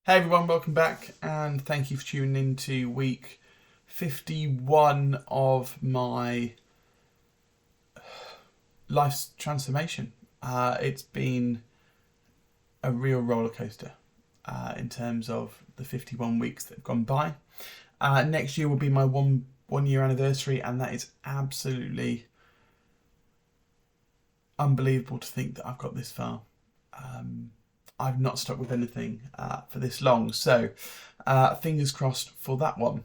Hey everyone, welcome back and thank you for tuning in to week 51 of my life's transformation. It's been a real roller coaster in terms of the 51 weeks that have gone by. Next year will be my one year anniversary, and that is absolutely unbelievable to think that I've got this far. I've not stuck with anything for this long, so fingers crossed for that one.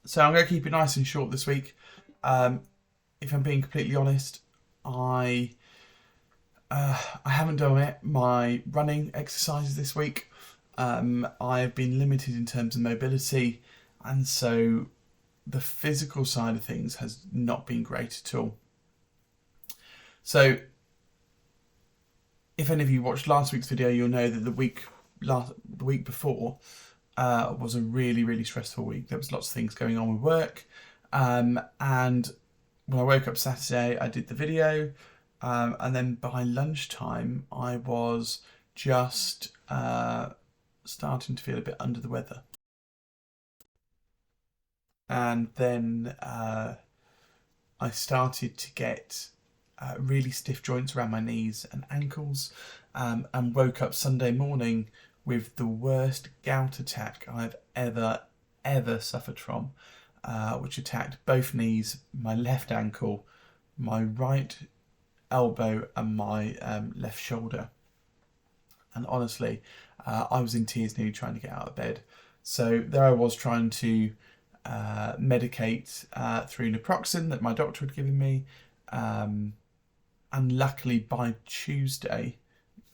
So I'm going to keep it nice and short this week. If I'm being completely honest, I haven't done my running exercises this week. I've been limited in terms of mobility, and so the physical side of things has not been great at all. So if any of you watched last week's video, you'll know that the week before was a really stressful week. There was lots of things going on with work, and when I woke up Saturday, I did the video, and then by lunchtime, I was just starting to feel a bit under the weather, and then I started to get really stiff joints around my knees and ankles, and woke up Sunday morning with the worst gout attack I've ever suffered from, which attacked both knees, my left ankle, my right elbow and my left shoulder. And honestly, I was in tears nearly trying to get out of bed. So there I was trying to medicate through naproxen that my doctor had given me, and luckily by Tuesday,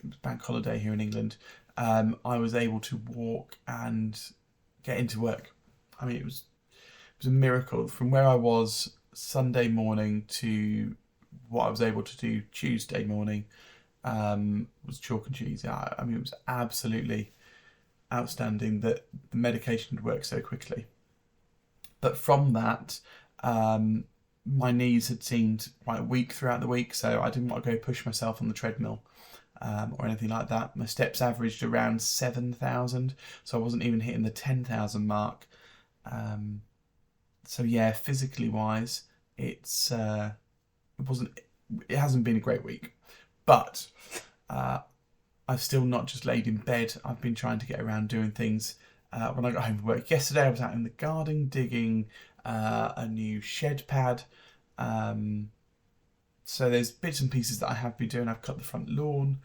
it was bank holiday here in England, I was able to walk and get into work. I mean, it was a miracle. From where I was Sunday morning to what I was able to do Tuesday morning was chalk and cheese. I mean, it was absolutely outstanding that the medication had worked so quickly. But from that, my knees had seemed quite weak throughout the week, so I didn't want to go push myself on the treadmill or anything like that. My steps averaged around 7,000, so I wasn't even hitting the 10,000 mark. So yeah, physically wise, it hasn't been a great week, but I've still not just laid in bed. I've been trying to get around doing things. When I got home from work yesterday, I was out in the garden digging a new shed pad. So there's bits and pieces that I have been doing. I've cut the front lawn.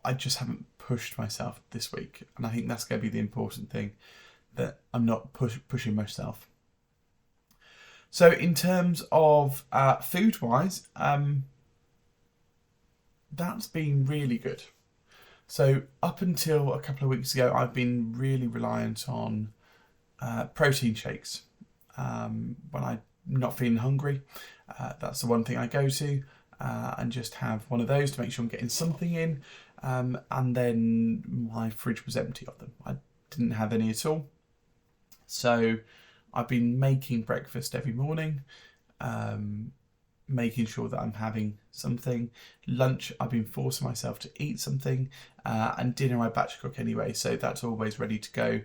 I just haven't pushed myself this week, and I think that's going to be the important thing, that I'm not pushing myself. So in terms of food-wise, that's been really good. So up until a couple of weeks ago, I've been really reliant on protein shakes. When I'm not feeling hungry, that's the one thing I go to, and just have one of those to make sure I'm getting something in. And then my fridge was empty of them. I didn't have any at all. So I've been making breakfast every morning, making sure that I'm having something. Lunch, I've been forcing myself to eat something, and dinner I batch cook anyway, so that's always ready to go,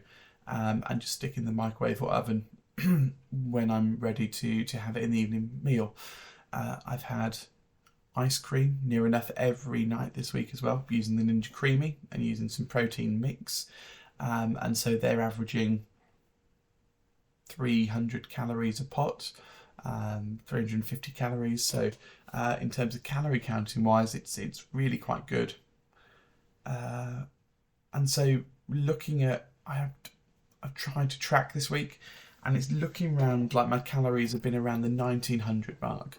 and just stick in the microwave or oven when I'm ready to have it in the evening meal. I've had ice cream near enough every night this week as well, using the Ninja Creamy and using some protein mix, and so they're averaging 300 calories a pot, 350 calories. So in terms of calorie counting wise, it's really quite good. And so looking at, I've tried to track this week, and it's looking around like my calories have been around the 1900 mark,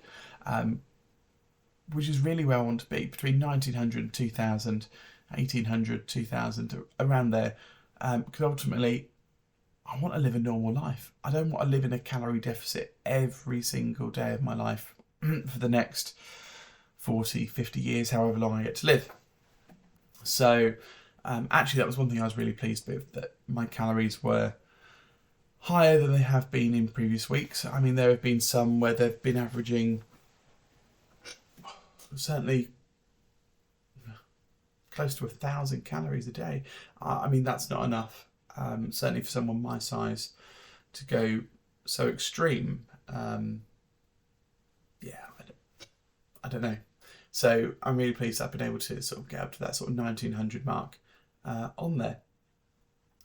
which is really where I want to be, between 1900 and 2000, 1800, 2000, around there, because ultimately I want to live a normal life. I don't want to live in a calorie deficit every single day of my life for the next 40, 50 years, however long I get to live. So actually that was one thing I was really pleased with, that my calories were higher than they have been in previous weeks. I mean, there have been some where they've been averaging certainly close to 1,000 calories a day. I mean, that's not enough, certainly for someone my size, to go so extreme. I don't know. So I'm really pleased I've been able to sort of get up to that sort of 1900 mark on there.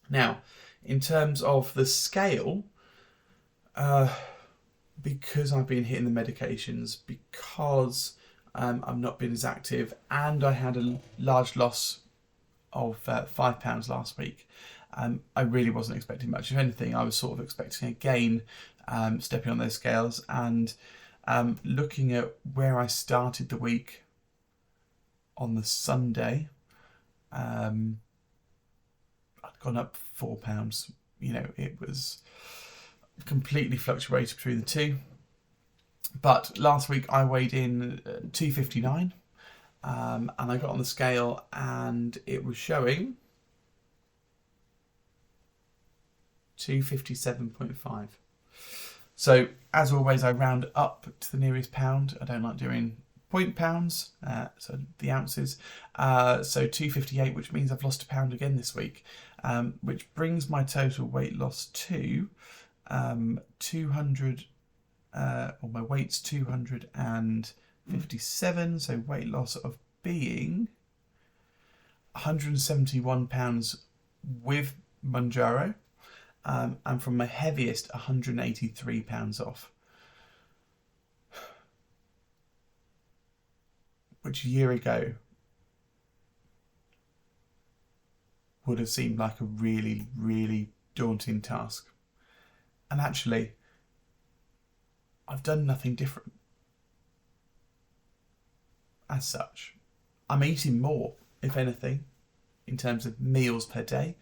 Now, in terms of the scale, because I've been hitting the medications, because I've not been as active, and I had a large loss of 5 pounds last week, I really wasn't expecting much. If anything, I was sort of expecting a gain, stepping on those scales, and looking at where I started the week on the Sunday, I'd gone up 4 pounds. You know, it was completely fluctuated between the two. But last week I weighed in 259, and I got on the scale and it was showing 257.5. So as always, I round up to the nearest pound. I don't like doing point pounds, so the ounces. So 258, which means I've lost a pound again this week, which brings my total weight loss to 200. Or my weight's 257, so weight loss of being 171 pounds with Mounjaro, and from my heaviest 183 pounds off, which a year ago would have seemed like a really, really daunting task. And actually, I've done nothing different as such. I'm eating more, if anything, in terms of meals per day.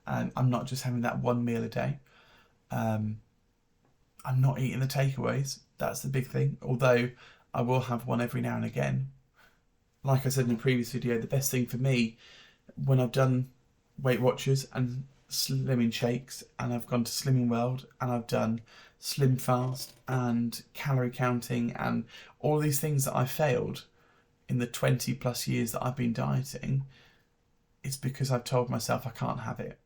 I'm not just having that one meal a day. I'm not eating the takeaways. That's the big thing. Although I will have one every now and again. Like I said in the previous video, the best thing for me, when I've done Weight Watchers and Slimming Shakes, and I've gone to Slimming World, and I've done Slim Fast and calorie counting and all these things that I failed in the 20 plus years that I've been dieting, it's because I've told myself I can't have it.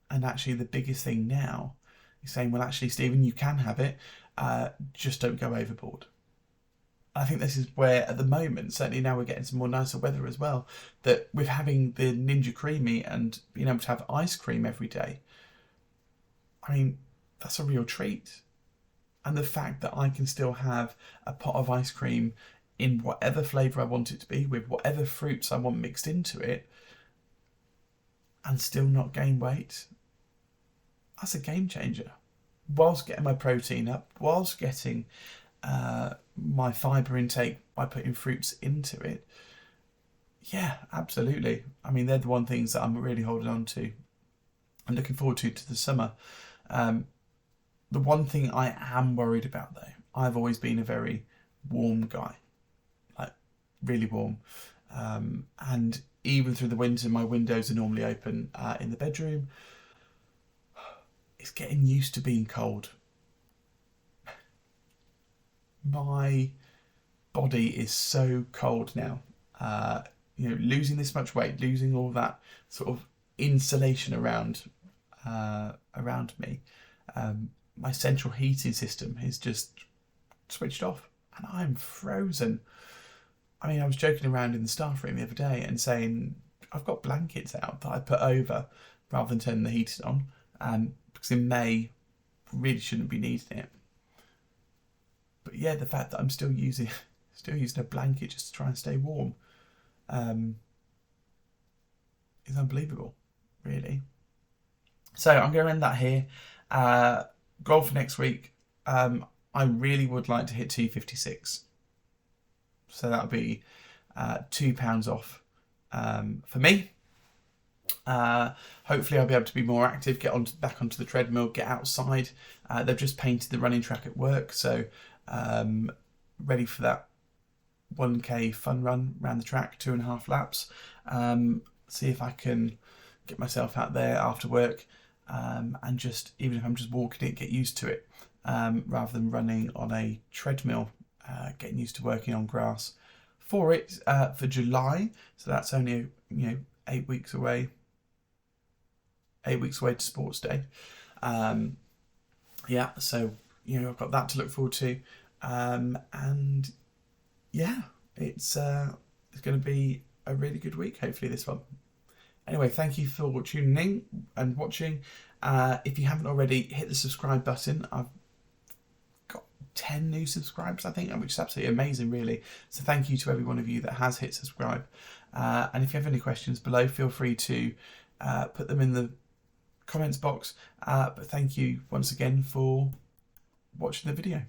And actually the biggest thing now is saying, well, actually, Stephen, you can have it, just don't go overboard. I think this is where, at the moment, certainly now we're getting some more nicer weather as well, that with having the Ninja Creamy and being able to have ice cream every day, I mean, that's a real treat. And the fact that I can still have a pot of ice cream in whatever flavour I want it to be, with whatever fruits I want mixed into it, and still not gain weight, that's a game changer. Whilst getting my protein up, whilst getting my fibre intake by putting fruits into it. Yeah, absolutely. I mean, they're the one things that I'm really holding on to and looking forward to the summer. The one thing I am worried about, though, I've always been a very warm guy, like really warm. And even through the winter, my windows are normally open in the bedroom. It's getting used to being cold. My body is so cold now. Losing this much weight, losing all that sort of insulation around me. My central heating system is just switched off and I'm frozen. I mean, I was joking around in the staff room the other day and saying I've got blankets out that I put over rather than turning the heating on, because in May really shouldn't be needing it. But yeah, the fact that I'm still using a blanket just to try and stay warm is unbelievable, really. So I'm going to end that here. Goal for next week, I really would like to hit 256. So that'll be 2 pounds off for me. Hopefully I'll be able to be more active, back onto the treadmill, get outside. They've just painted the running track at work, so ready for that 1k fun run around the track, 2.5 laps. See if I can get myself out there after work, and just, even if I'm just walking it, get used to it, rather than running on a treadmill, getting used to working on grass for July. So that's only 8 weeks away. 8 weeks away to Sports Day. So I've got that to look forward to, and yeah, it's going to be a really good week, hopefully, this one. Anyway, thank you for tuning in and watching. If you haven't already, hit the subscribe button. I've got 10 new subscribers, I think, which is absolutely amazing, really. So thank you to every one of you that has hit subscribe. And if you have any questions below, feel free to put them in the comments box. But thank you once again for watching the video.